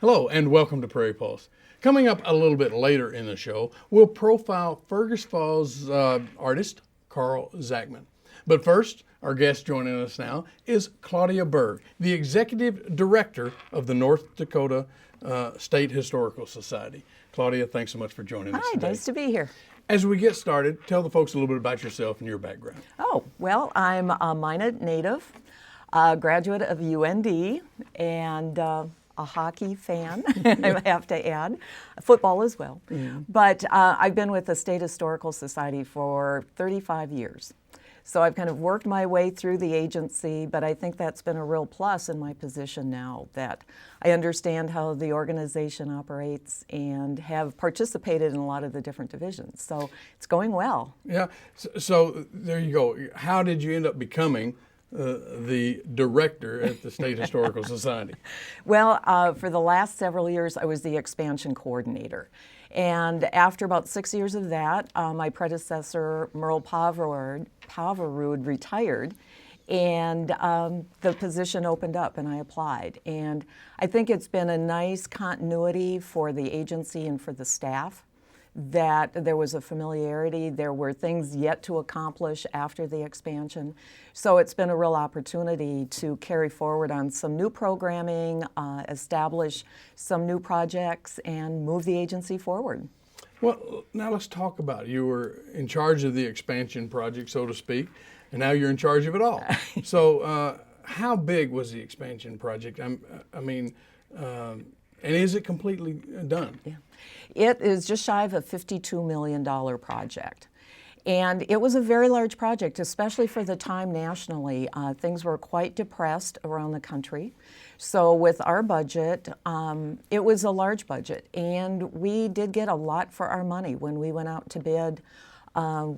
Hello and welcome to Prairie Pulse. Coming up a little bit later in the show, we'll profile Fergus Falls artist Carl Zachman. But first, our guest joining us now is Claudia Berg, the Executive Director of the North Dakota State Historical Society. Claudia, thanks so much for joining us today. Hi, nice to be here. As we get started, tell the folks a little bit about yourself and your background. Oh, well, I'm a Minot native, a graduate of UND, and a hockey fan, I have to add, football as well. But I've been with the State Historical Society for 35 years. So I've kind of worked my way through the agency, but I think that's been a real plus in my position now, that I understand how the organization operates and have participated in a lot of the different divisions. So it's going well. Yeah, so there you go. How did you end up becoming the director at the State Historical Society? Well, for the last several years, I was the expansion coordinator. And after about 6 years of that, my predecessor, Merle Poverud, retired, and the position opened up and I applied. And I think it's been a nice continuity for the agency and for the staff, that there was a familiarity. There were things yet to accomplish after the expansion. So it's been a real opportunity to carry forward on some new programming, establish some new projects, and move the agency forward. Well, now let's talk about it. You were in charge of the expansion project, so to speak, and now you're in charge of it all. So how big was the expansion project? And is it completely done? Yeah. It is just shy of a $52 million project. And it was a very large project, especially for the time nationally. Things were quite depressed around the country. So with our budget, it was a large budget. And we did get a lot for our money when we went out to bid.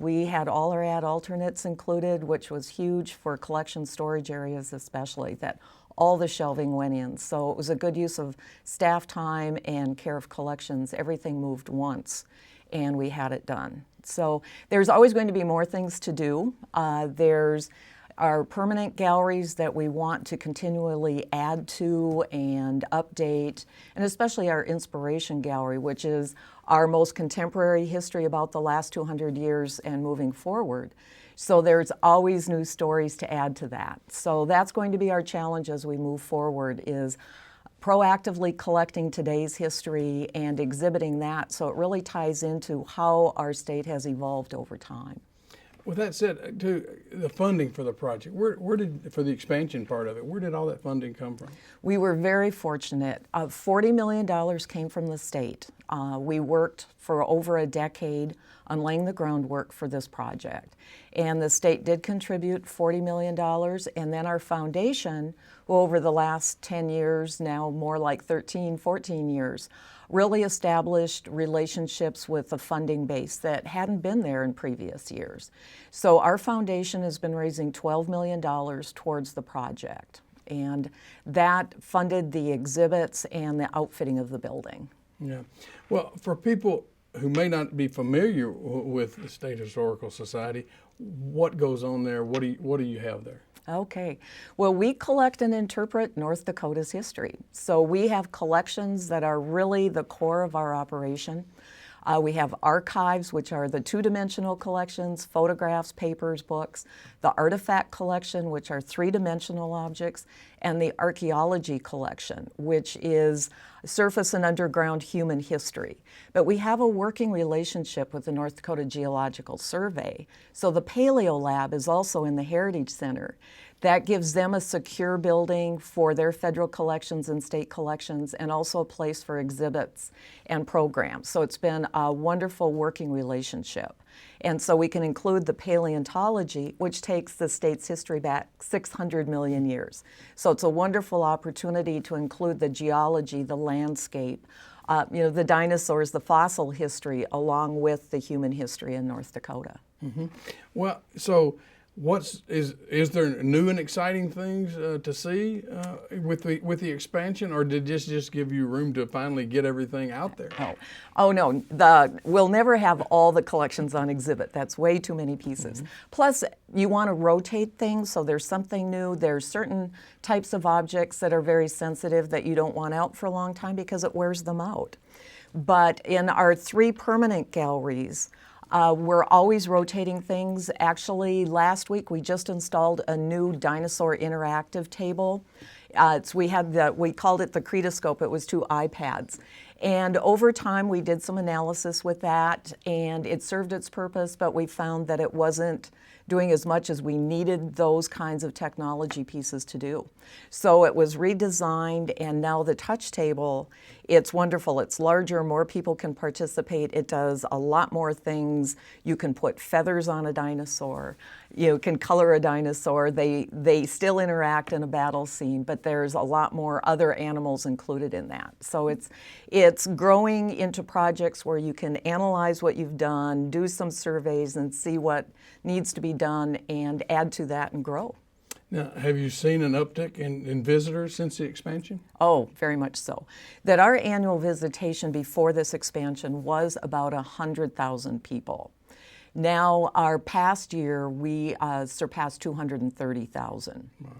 We had all our ad alternates included, which was huge for collection storage areas especially, that all the shelving went in. So it was a good use of staff time and care of collections. Everything moved once and we had it done. So there's always going to be more things to do. There's our permanent galleries that we want to continually add to and update, and especially our Inspiration Gallery, which is our most contemporary history about the last 200 years and moving forward. So there's always new stories to add to that. So that's going to be our challenge as we move forward, is proactively collecting today's history and exhibiting that, so it really ties into how our state has evolved over time. With that said, the funding for the project, for the expansion part of it, where did all that funding come from? We were very fortunate. $40 million came from the state. We worked for over a decade on laying the groundwork for this project. And the state did contribute $40 million, and then our foundation, well, over the last 10 years, now more like 13, 14 years, really established relationships with a funding base that hadn't been there in previous years. So our foundation has been raising $12 million towards the project, and that funded the exhibits and the outfitting of the building. Yeah. Well, for people who may not be familiar with the State Historical Society, what goes on there? What do you have there? Okay. Well, we collect and interpret North Dakota's history. So we have collections that are really the core of our operation. We have archives, which are the two-dimensional collections, photographs, papers, books, the artifact collection, which are three-dimensional objects, and the archaeology collection, which is surface and underground human history. But we have a working relationship with the North Dakota Geological Survey. So the Paleo Lab is also in the Heritage Center. That gives them a secure building for their federal collections and state collections, and also a place for exhibits and programs. So it's been a wonderful working relationship. And so we can include the paleontology, which takes the state's history back 600 million years. So it's a wonderful opportunity to include the geology, the landscape, the dinosaurs, the fossil history, along with the human history in North Dakota. Mm-hmm. Well, so Is there new and exciting things to see with the expansion, or did this just give you room to finally get everything out there? Oh no, we'll never have all the collections on exhibit. That's way too many pieces. Plus, you want to rotate things, so there's something new. There's certain types of objects that are very sensitive that you don't want out for a long time because it wears them out. But in our 3 permanent galleries, we're always rotating things. Actually, last week we just installed a new dinosaur interactive table. We called it the Cretoscope. It was 2 iPads. And over time we did some analysis with that, and it served its purpose, but we found that it wasn't doing as much as we needed those kinds of technology pieces to do. So it was redesigned, and now the touch table, it's wonderful. It's larger, more people can participate. It does a lot more things. You can put feathers on a dinosaur. You can color a dinosaur. They still interact in a battle scene, but there's a lot more other animals included in that. So it's growing into projects where you can analyze what you've done, do some surveys, and see what needs to be done and add to that and grow. Now, have you seen an uptick in visitors since the expansion? Oh, very much so. That our annual visitation before this expansion was about 100,000 people. Now, our past year, we surpassed 230,000. Wow.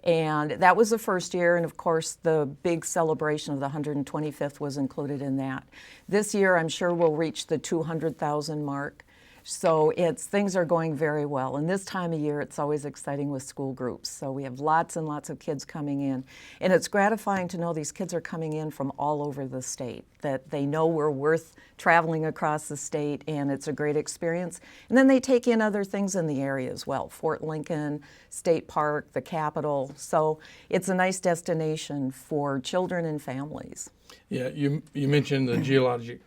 And that was the first year, and of course, the big celebration of the 125th was included in that. This year, I'm sure we'll reach the 200,000 mark. So things are going very well. And this time of year, it's always exciting with school groups. So we have lots and lots of kids coming in. And it's gratifying to know these kids are coming in from all over the state, that they know we're worth traveling across the state, and it's a great experience. And then they take in other things in the area as well, Fort Lincoln, State Park, the Capitol. So it's a nice destination for children and families. Yeah, you mentioned the geologic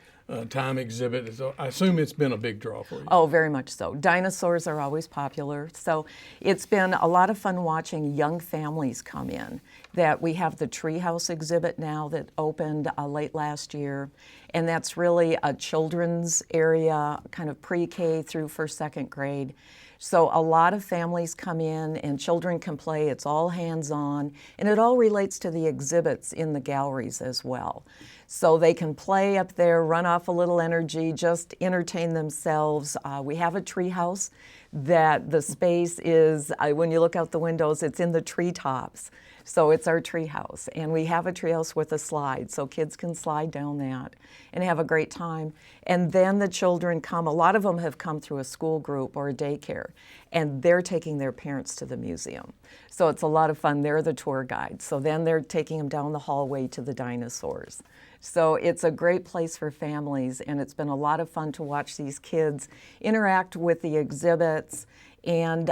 time exhibit. So I assume it's been a big draw for you. Oh, very much so. Dinosaurs are always popular. So it's been a lot of fun watching young families come in. That we have the Treehouse exhibit now that opened late last year. And that's really a children's area, kind of pre-K through first, second grade. So a lot of families come in and children can play. It's all hands-on, and it all relates to the exhibits in the galleries as well. So they can play up there, run off a little energy, just entertain themselves. We have a tree house that the space is, when you look out the windows, it's in the treetops. So it's our tree house, and we have a tree house with a slide, so kids can slide down that and have a great time. And then the children come, a lot of them have come through a school group or a daycare, and they're taking their parents to the museum. So it's a lot of fun. They're the tour guide. So then they're taking them down the hallway to the dinosaurs. So it's a great place for families, and it's been a lot of fun to watch these kids interact with the exhibits, and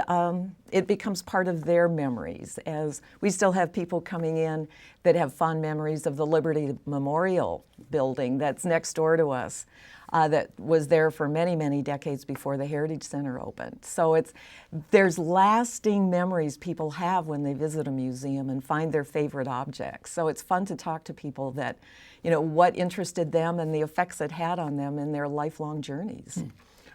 it becomes part of their memories, as we still have people coming in that have fond memories of the Liberty Memorial building that's next door to us, that was there for many, many decades before the Heritage Center opened. So there's lasting memories people have when they visit a museum and find their favorite objects. So it's fun to talk to people that, what interested them and the effects it had on them in their lifelong journeys.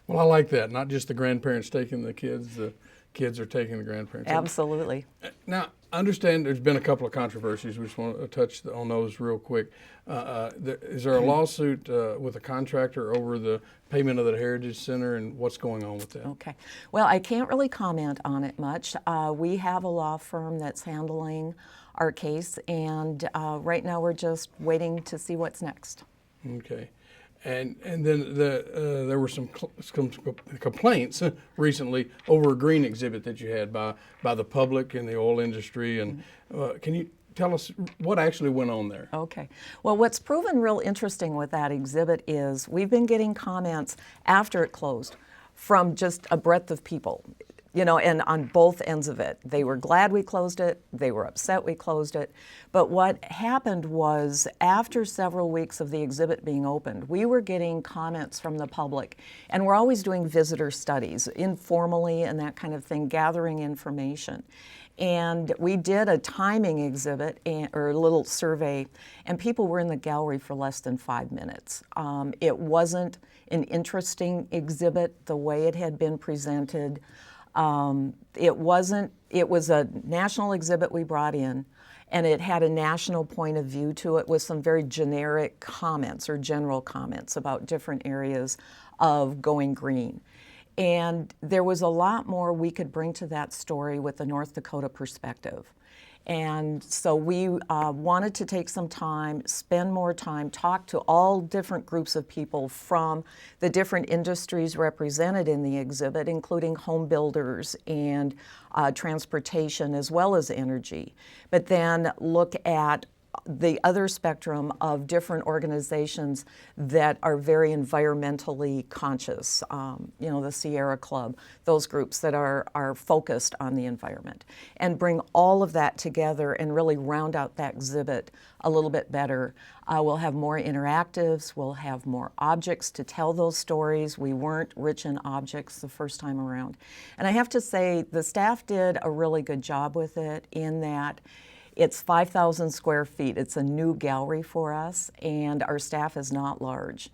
Well, I like that. Not just the grandparents taking the kids are taking the grandparents. Absolutely. Now, I understand there's been a couple of controversies. We just want to touch on those real quick. Is there a lawsuit with a contractor over the payment of the Heritage Center, and what's going on with that? Okay. Well, I can't really comment on it much. We have a law firm that's handling our case, and right now we're just waiting to see what's next. Okay. And then there were some complaints recently over a green exhibit that you had by the public and the oil industry. And can you tell us what actually went on there? Okay. Well, what's proven real interesting with that exhibit is we've been getting comments after it closed from just a breadth of people. And on both ends of it. They were glad we closed it, they were upset we closed it. But what happened was, after several weeks of the exhibit being opened, we were getting comments from the public. And we're always doing visitor studies, informally and that kind of thing, gathering information. And we did a timing exhibit, or a little survey, and people were in the gallery for less than 5 minutes. It wasn't an interesting exhibit the way it had been presented. It wasn't, it was a national exhibit we brought in, and it had a national point of view to it with some very generic comments or general comments about different areas of going green. And there was a lot more we could bring to that story with the North Dakota perspective. And so we wanted to take some time, spend more time, talk to all different groups of people from the different industries represented in the exhibit, including home builders and transportation as well as energy. But then look at the other spectrum of different organizations that are very environmentally conscious, the Sierra Club, those groups that are focused on the environment, and bring all of that together and really round out that exhibit a little bit better. We'll have more interactives, we'll have more objects to tell those stories. We weren't rich in objects the first time around. And I have to say, the staff did a really good job with it in that it's 5,000 square feet. It's a new gallery for us, and our staff is not large.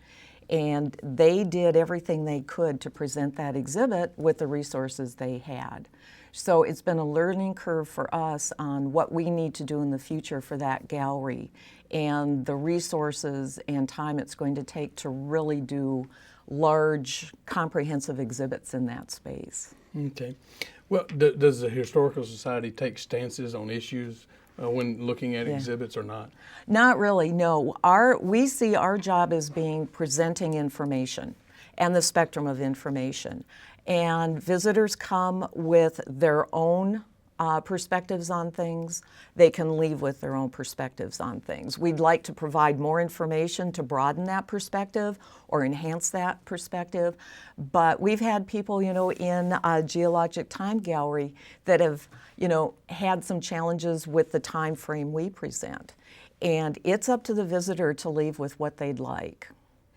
And they did everything they could to present that exhibit with the resources they had. So it's been a learning curve for us on what we need to do in the future for that gallery and the resources and time it's going to take to really do large, comprehensive exhibits in that space. Okay. Well, does the Historical Society take stances on issues when looking at exhibits or not? Not really, no. We see our job as being presenting information and the spectrum of information. And visitors come with their own perspectives on things. They can leave with their own perspectives on things. We'd like to provide more information to broaden that perspective or enhance that perspective. But we've had people, in Geologic Time Gallery that have, had some challenges with the time frame we present. And it's up to the visitor to leave with what they'd like.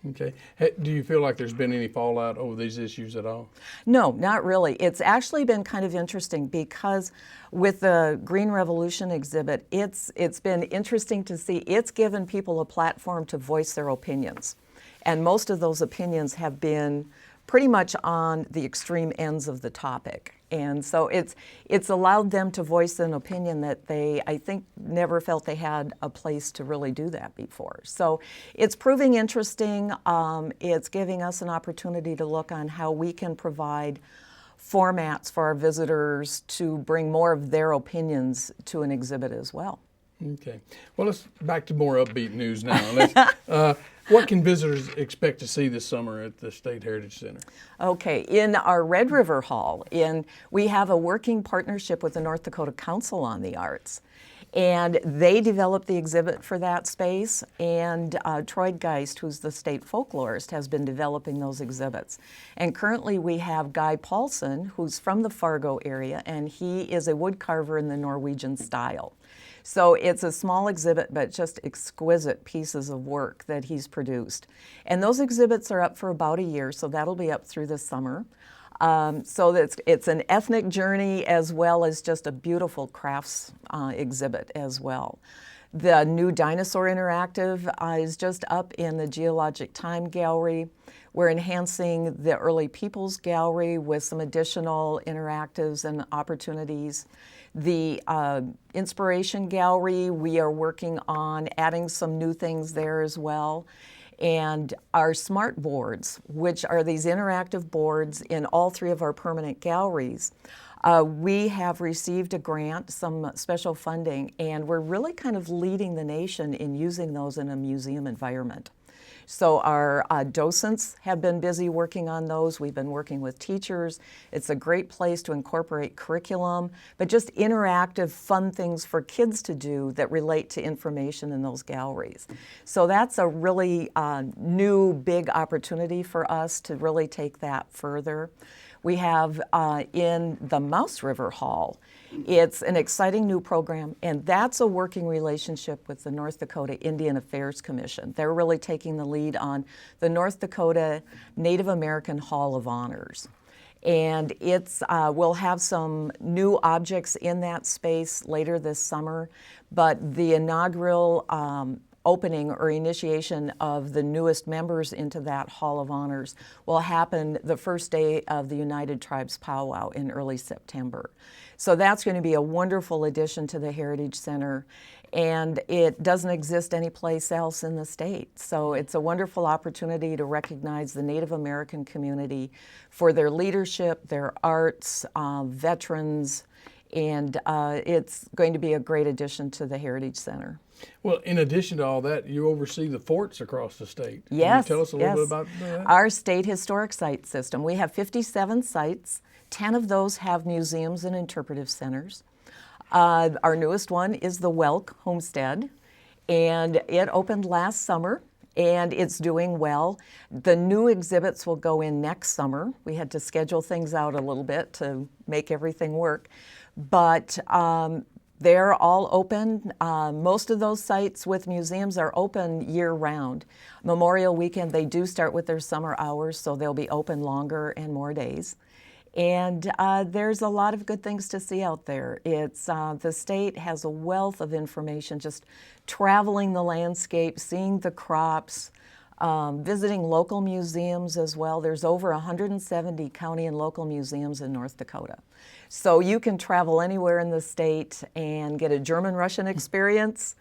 Okay. Do you feel like there's been any fallout over these issues at all? No, not really. It's actually been kind of interesting because with the Green Revolution exhibit, it's been interesting to see. It's given people a platform to voice their opinions. And most of those opinions have been pretty much on the extreme ends of the topic. And so it's allowed them to voice an opinion that they, I think, never felt they had a place to really do that before. So it's proving interesting. It's giving us an opportunity to look on how we can provide formats for our visitors to bring more of their opinions to an exhibit as well. Okay. Well, let's back to more upbeat news now. What can visitors expect to see this summer at the State Heritage Center? Okay, in our Red River Hall, we have a working partnership with the North Dakota Council on the Arts. And they developed the exhibit for that space, and Troy Geist, who's the state folklorist, has been developing those exhibits. And currently we have Guy Paulson, who's from the Fargo area, and he is a wood carver in the Norwegian style. So it's a small exhibit, but just exquisite pieces of work that he's produced. And those exhibits are up for about a year, so that'll be up through the summer. So it's an ethnic journey as well as just a beautiful crafts exhibit as well. The new Dinosaur Interactive is just up in the Geologic Time Gallery. We're enhancing the Early Peoples Gallery with some additional interactives and opportunities. The Inspiration Gallery, we are working on adding some new things there as well. And our smart boards, which are these interactive boards in all three of our permanent galleries, we have received a grant, some special funding, and we're really kind of leading the nation in using those in a museum environment. So our docents have been busy working on those. We've been working with teachers. It's a great place to incorporate curriculum, but just interactive, fun things for kids to do that relate to information in those galleries. So that's a really new, big opportunity for us to really take that further. We have in the Mouse River Hall, it's an exciting new program, and that's a working relationship with the North Dakota Indian Affairs Commission. They're really taking the lead on the North Dakota Native American Hall of Honors. And we'll have some new objects in that space later this summer, but the inaugural opening or initiation of the newest members into that Hall of Honors will happen the first day of the United Tribes Powwow in early September. So that's going to be a wonderful addition to the Heritage Center, and it doesn't exist anyplace else in the state. So it's a wonderful opportunity to recognize the Native American community for their leadership, their arts, veterans, and it's going to be a great addition to the Heritage Center. Well, in addition to all that, you oversee the forts across the state. Yes. Can you tell us a little bit about that? Our state historic site system. We have 57 sites. 10 of those have museums and interpretive centers. Our newest one is the Welk Homestead, and it opened last summer, and it's doing well. The new exhibits will go in next summer. We had to schedule things out a little bit to make everything work, but they're all open. Most of those sites with museums are open year-round. Memorial Weekend, they do start with their summer hours, so they'll be open longer and more days. And there's a lot of good things to see out there. It's the state has a wealth of information, just traveling the landscape, seeing the crops, visiting local museums as well. There's over 170 county and local museums in North Dakota. So you can travel anywhere in the state and get a German-Russian experience,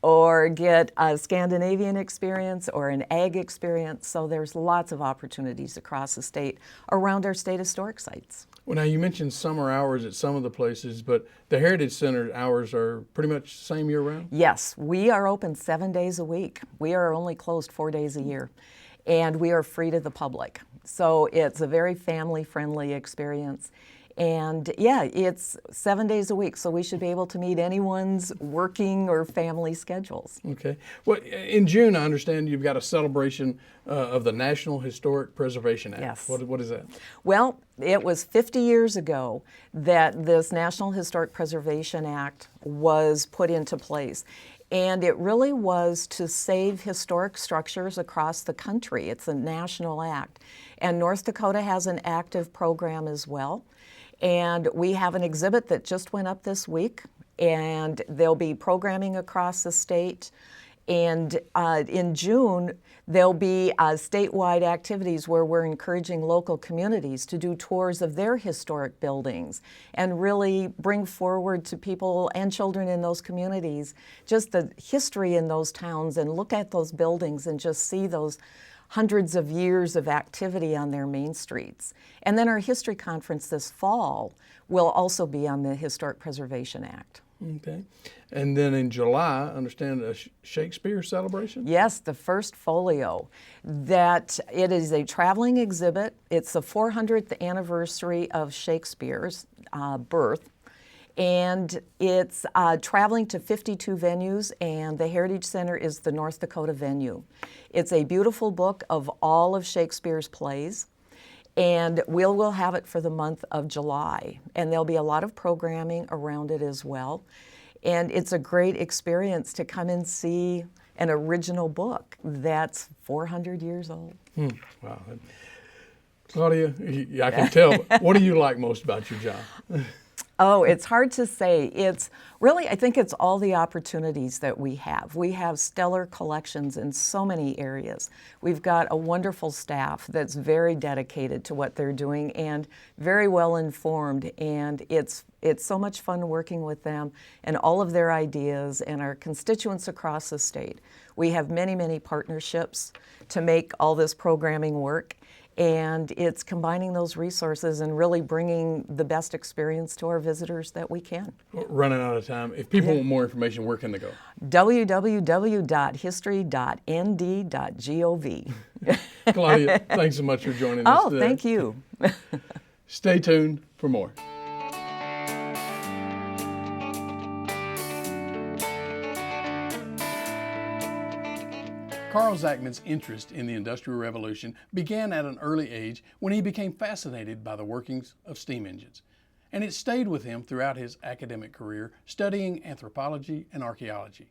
or get a Scandinavian experience or an ag experience. So there's lots of opportunities across the state around our state historic sites. Well, now you mentioned summer hours at some of the places, but the Heritage Center hours are pretty much the same year-round? Yes, we are open 7 days a week. We are only closed 4 days a year, and we are free to the public. So it's a very family-friendly experience. And yeah, it's 7 days a week, so we should be able to meet anyone's working or family schedules. Okay. Well, in June, I understand you've got a celebration of the National Historic Preservation Act. Yes. What is that? Well, it was 50 years ago that this National Historic Preservation Act was put into place. And it really was to save historic structures across the country. It's a national act. And North Dakota has an active program as well. And we have an exhibit that just went up this week, and there'll be programming across the state. And in June, there'll be statewide activities where we're encouraging local communities to do tours of their historic buildings and really bring forward to people and children in those communities just the history in those towns, and look at those buildings and just see those hundreds of years of activity on their main streets. And then our history conference this fall will also be on the Historic Preservation Act. Okay. And then in July, I understand a Shakespeare celebration? Yes, the first folio. That it is a traveling exhibit. It's the 400th anniversary of Shakespeare's birth. And it's traveling to 52 venues, and the Heritage Center is the North Dakota venue. It's a beautiful book of all of Shakespeare's plays, and we'll have it for the month of July. And there'll be a lot of programming around it as well. And it's a great experience to come and see an original book that's 400 years old. Wow. Claudia, I can tell. What do you like most about your job? Oh, it's hard to say. It's really, I think it's all the opportunities that we have. We have stellar collections in so many areas. We've got a wonderful staff that's very dedicated to what they're doing and very well informed, and it's so much fun working with them and all of their ideas and our constituents across the state. We have many, many partnerships to make all this programming work. And it's combining those resources and really bringing the best experience to our visitors that we can. Running out of time. If people want more information, where can they go? www.history.nd.gov. Claudia, thanks so much for joining us today. Thank you. Stay tuned for more. Carl Zachman's interest in the Industrial Revolution began at an early age when he became fascinated by the workings of steam engines. And it stayed with him throughout his academic career, studying anthropology and archaeology.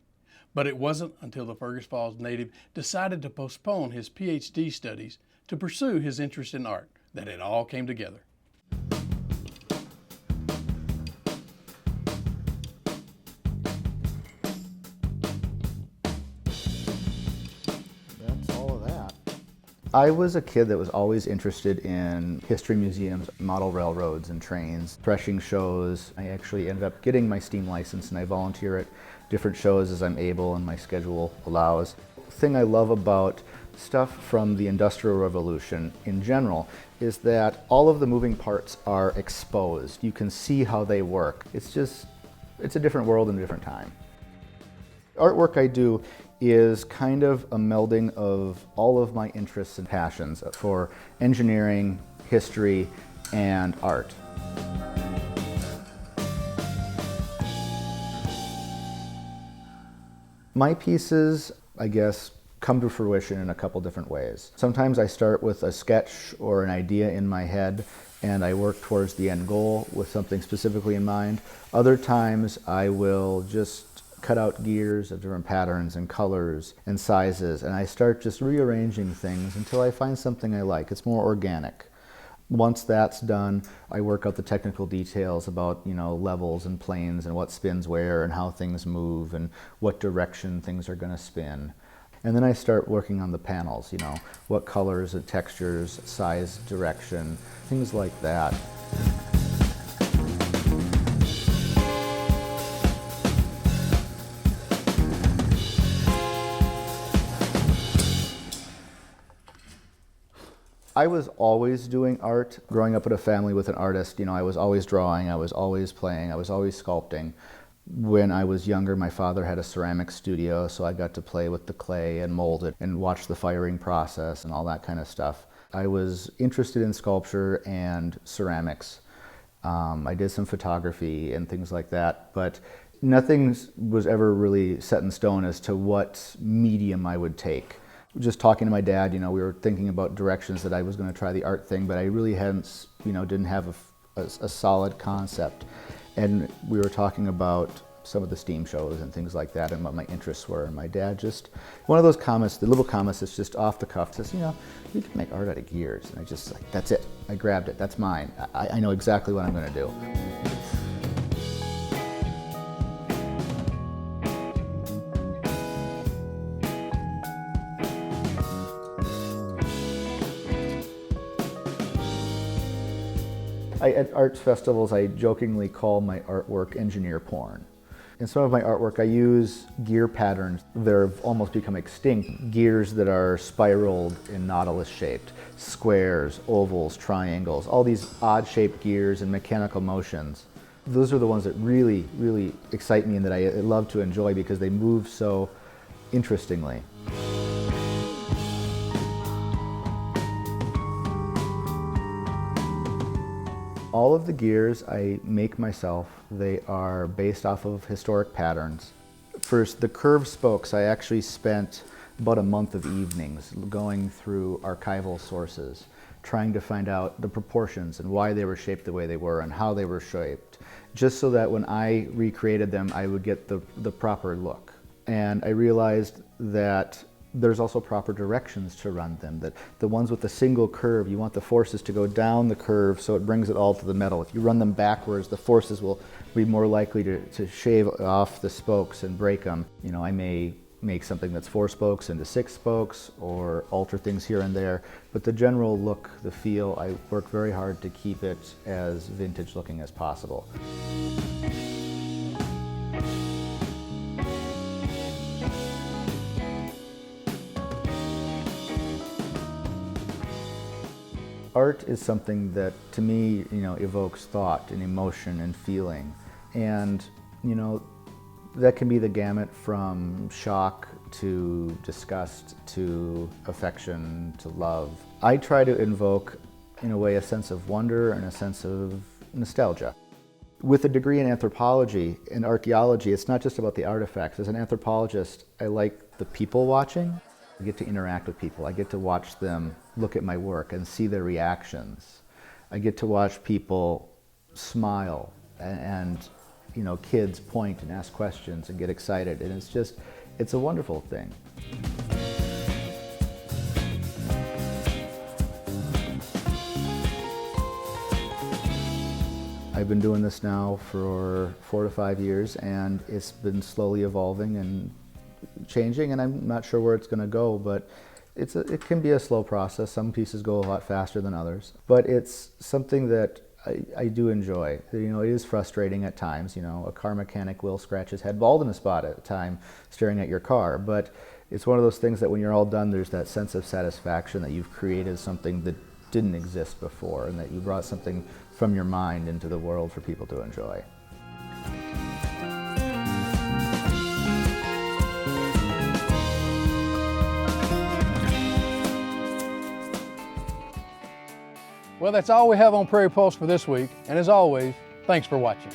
But it wasn't until the Fergus Falls native decided to postpone his PhD studies to pursue his interest in art that it all came together. I was a kid that was always interested in history museums, model railroads and trains, threshing shows. I actually ended up getting my steam license and I volunteer at different shows as I'm able and my schedule allows. The thing I love about stuff from the Industrial Revolution in general is that all of the moving parts are exposed. You can see how they work. It's a different world and a different time. Artwork I do is kind of a melding of all of my interests and passions for engineering, history, and art. My pieces, I guess, come to fruition in a couple different ways. Sometimes I start with a sketch or an idea in my head and I work towards the end goal with something specifically in mind. Other times I will just cut out gears of different patterns and colors and sizes, and I start just rearranging things until I find something I like. It's more organic. Once that's done, I work out the technical details about, levels and planes and what spins where and how things move and what direction things are going to spin. And then I start working on the panels, what colors and textures, size, direction, things like that. I was always doing art. Growing up in a family with an artist, I was always drawing, I was always playing, I was always sculpting. When I was younger, my father had a ceramic studio, so I got to play with the clay and mold it and watch the firing process and all that kind of stuff. I was interested in sculpture and ceramics. I did some photography and things like that, but nothing was ever really set in stone as to what medium I would take. Just talking to my dad, we were thinking about directions that I was going to try the art thing, but I really hadn't, didn't have a solid concept. And we were talking about some of the steam shows and things like that and what my interests were. And my dad just, one of those comments, the little comments that's just off the cuff, says, you can make art out of gears. And I just that's it. I grabbed it. That's mine. I know exactly what I'm going to do. At arts festivals, I jokingly call my artwork engineer porn. In some of my artwork, I use gear patterns that have almost become extinct. Gears that are spiraled and nautilus shaped, squares, ovals, triangles, all these odd shaped gears and mechanical motions. Those are the ones that really, really excite me and that I love to enjoy because they move so interestingly. All of the gears I make myself. They are based off of historic patterns. First, the curved spokes, I actually spent about a month of evenings going through archival sources, trying to find out the proportions and why they were shaped the way they were and how they were shaped, just so that when I recreated them, I would get the proper look. And I realized that there's also proper directions to run them, that the ones with the single curve, you want the forces to go down the curve so it brings it all to the metal. If you run them backwards, the forces will be more likely to shave off the spokes and break them. I may make something that's 4 spokes into 6 spokes or alter things here and there, but the general look, the feel, I work very hard to keep it as vintage looking as possible. Art is something that, to me, evokes thought and emotion and feeling. And, that can be the gamut from shock to disgust to affection to love. I try to invoke, in a way, a sense of wonder and a sense of nostalgia. With a degree in anthropology and archaeology, it's not just about the artifacts. As an anthropologist, I like the people watching. I get to interact with people. I get to watch them look at my work and see their reactions. I get to watch people smile and kids point and ask questions and get excited. And it's a wonderful thing. I've been doing this now for 4 to 5 years, and it's been slowly evolving and changing, and I'm not sure where it's going to go, but it can be a slow process. Some pieces go a lot faster than others, but it's something that I do enjoy. You know, it is frustrating at times. You know, a car mechanic will scratch his head bald in a spot at a time staring at your car, but it's one of those things that when you're all done, there's that sense of satisfaction that you've created something that didn't exist before, and that you brought something from your mind into the world for people to enjoy. Well, that's all we have on Prairie Pulse for this week, and as always, thanks for watching.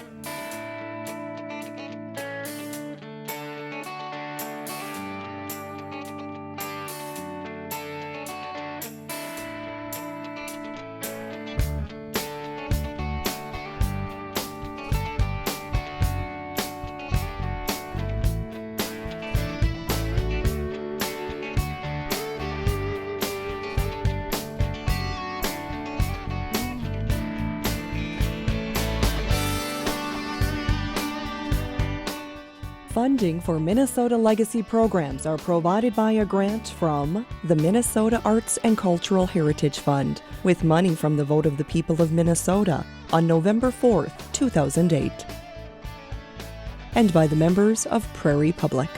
Funding for Minnesota Legacy programs are provided by a grant from the Minnesota Arts and Cultural Heritage Fund, with money from the vote of the people of Minnesota on November 4th, 2008, and by the members of Prairie Public.